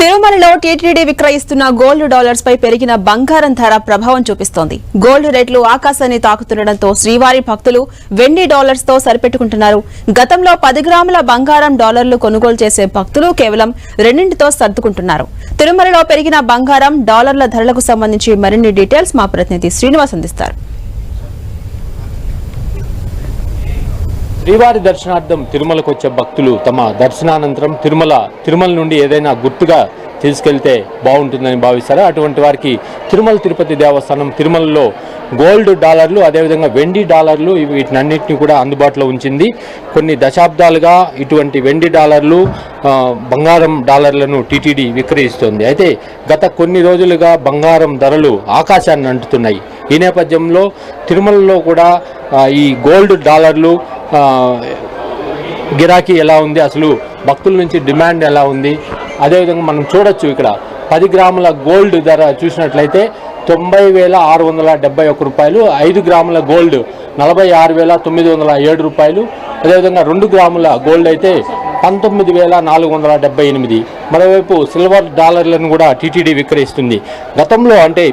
తిరుమలలో TTD విక్రయిస్తున్న gold dollars పై పెరిగిన బంగారం ధర ప్రభావం చూపిస్తోంది. గోల్డ్ రేట్లు ఆకాశాన్ని తాకుతుండటంతో శ్రీవారి భక్తులు వెండి డాలర్స్ తో సరిపెట్టుకుంటున్నారు. గతంలో 10 గ్రాముల బంగారం డాలర్లు కొనుగోలు చేసే భక్తులు కేవలం 2తో సర్దుకుంటున్నారు. తిరుమలలో పెరిగిన బంగారం డాలర్ల ధరలకు సంబంధించి మరిన్ని డీటెయిల్స్ మా ప్రతినిధి శ్రీనివాస్ అందిస్తారు. శ్రీవారి దర్శనార్థం తిరుమలకు వచ్చే భక్తులు తమ దర్శనానంతరం తిరుమల నుండి ఏదైనా గుర్తుగా తీసుకెళ్తే బాగుంటుందని భావిస్తారు. అటువంటి వారికి తిరుమల తిరుపతి దేవస్థానం తిరుమలలో గోల్డ్ డాలర్లు అదేవిధంగా వెండి డాలర్లు వీటినన్నింటినీ కూడా అందుబాటులో ఉంచింది. కొన్ని దశాబ్దాలుగా ఇటువంటి వెండి డాలర్లు బంగారం డాలర్లను టీటీడీ విక్రయిస్తోంది. అయితే గత కొన్ని రోజులుగా బంగారం ధరలు ఆకాశాన్ని అంటుతున్నాయి. ఈ నేపథ్యంలో తిరుమలలో కూడా ఈ గోల్డ్ డాలర్లు గిరాకీ ఎలా ఉంది, అసలు భక్తుల నుంచి డిమాండ్ ఎలా ఉంది, అదేవిధంగా మనం చూడొచ్చు ఇక్కడ 10 గ్రాముల గోల్డ్ ధర చూసినట్లయితే 90,671 రూపాయలు, 5 గ్రాముల గోల్డ్ 46,907 రూపాయలు, అదేవిధంగా 2 గ్రాముల గోల్డ్ అయితే 19,478. మరోవైపు సిల్వర్ డాలర్లను కూడా టీటీడీ విక్రయిస్తుంది. గతంలో అంటే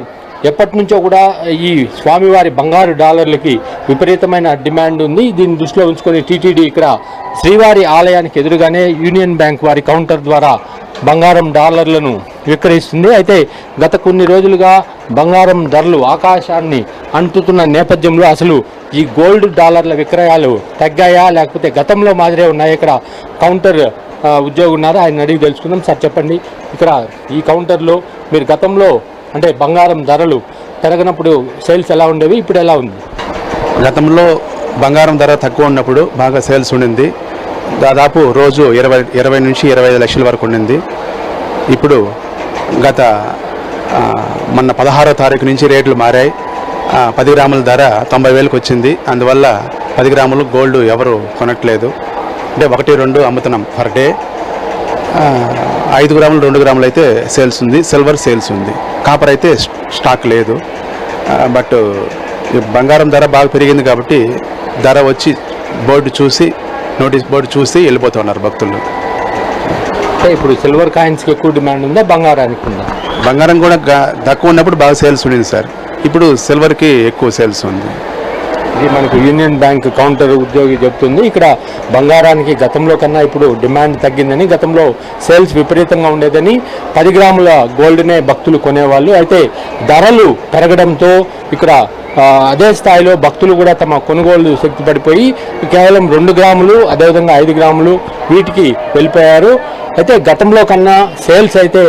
ఎప్పటి నుంచో కూడా ఈ స్వామివారి బంగారు డాలర్లకి విపరీతమైన డిమాండ్ ఉంది. దీన్ని దృష్టిలో ఉంచుకొని టీటీడీ ఇక్కడ శ్రీవారి ఆలయానికి ఎదురుగానే యూనియన్ బ్యాంక్ వారి కౌంటర్ ద్వారా బంగారం డాలర్లను విక్రయిస్తుంది. అయితే గత కొన్ని రోజులుగా బంగారం ధరలు ఆకాశాన్ని అంటుతున్న నేపథ్యంలో అసలు ఈ గోల్డ్ డాలర్ల విక్రయాలు తగ్గాయా లేకపోతే గతంలో మాదిరే ఉన్నాయా? ఇక్కడ కౌంటర్ ఉద్యోగి ఉన్నారు, ఆయన అడిగి తెలుసుకుందాం. సార్ చెప్పండి, ఇక్కడ ఈ కౌంటర్లో మీరు గతంలో అంటే బంగారం ధరలు పెరగనప్పుడు సేల్స్ ఎలా ఉండేవి, ఇప్పుడు ఎలా ఉంది? గతంలో బంగారం ధర తక్కువ ఉన్నప్పుడు బాగా సేల్స్ ఉండింది. దాదాపు రోజు 20 నుంచి 25 లక్షల వరకు ఉండింది. ఇప్పుడు గత మొన్న 16వ తారీఖు నుంచి రేట్లు మారాయి. 10 గ్రాముల ధర 90,000కి వచ్చింది. అందువల్ల 10 గ్రాములు గోల్డ్ ఎవరు కొనట్లేదు. అంటే 1-2 అమ్ముతున్నాం పర్ డే. 5 గ్రాములు 2 గ్రాములు అయితే సేల్స్ ఉంది. సిల్వర్ సేల్స్ ఉంది. కాపర్ అయితే స్టాక్ లేదు. బట్ బంగారం ధర బాగా పెరిగింది కాబట్టి ధర వచ్చి నోటీస్ బోర్డు చూసి వెళ్ళిపోతున్నారు భక్తులు. ఇప్పుడు సిల్వర్ కాయిన్స్కి ఎక్కువ డిమాండ్ ఉందా, బంగారానికి ఉందా? బంగారం కూడా తక్కువ ఉన్నప్పుడు బాగా సేల్స్ ఉండింది సార్. ఇప్పుడు సిల్వర్కి ఎక్కువ సేల్స్ ఉంది. ఇది మనకు యూనియన్ బ్యాంక్ కౌంటర్ ఉద్యోగి చెప్తుంది. ఇక్కడ బంగారానికి గతంలో కన్నా ఇప్పుడు డిమాండ్ తగ్గిందని, గతంలో సేల్స్ విపరీతంగా ఉండేదని, 10 గ్రాముల గోల్డ్నే భక్తులు కొనేవాళ్ళు. అయితే ధరలు పెరగడంతో ఇక్కడ అదే స్థాయిలో భక్తులు కూడా తమ కొనుగోలు శక్తి పడిపోయి కేవలం 2 గ్రాములు అదేవిధంగా 5 గ్రాములు వీటికి వెళ్ళిపోయారు. అయితే గతంలో కన్నా సేల్స్ అయితే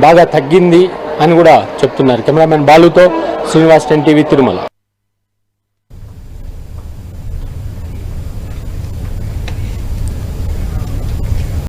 బాగా తగ్గింది అని కూడా చెప్తున్నారు. కెమెరామెన్ బాలుతో శ్రీనివాస్, 10 టీవీ, తిరుమల.